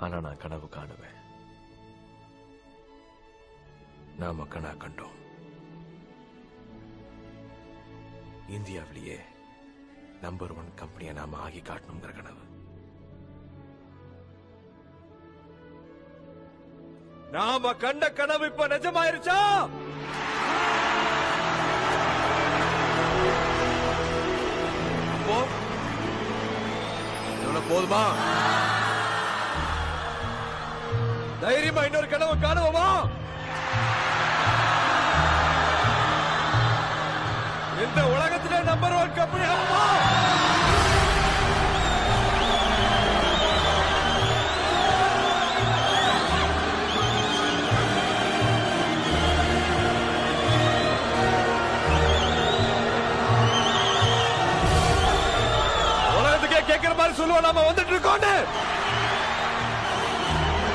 ஆனா நான் கனவு காணுவேன். நாம கனா கண்டோம். இந்தியாவிலேயே நம்பர் 1 கம்பெனியை நாம ஆகி காட்டணுங்கிற கனவு. நாம கண்ட கனவு இப்ப நிஜமாயிருச்சா? போதுமா? தைரியமா இன்னொரு கனவு காணுவோமா? இந்த உலகத்திலே நம்பர் 1 கம்பெனி ஆகுமா? உலகத்துக்கே கேட்கிற மாதிரி சொல்லுவோம், நாம வந்துட்டு இருக்கோம்.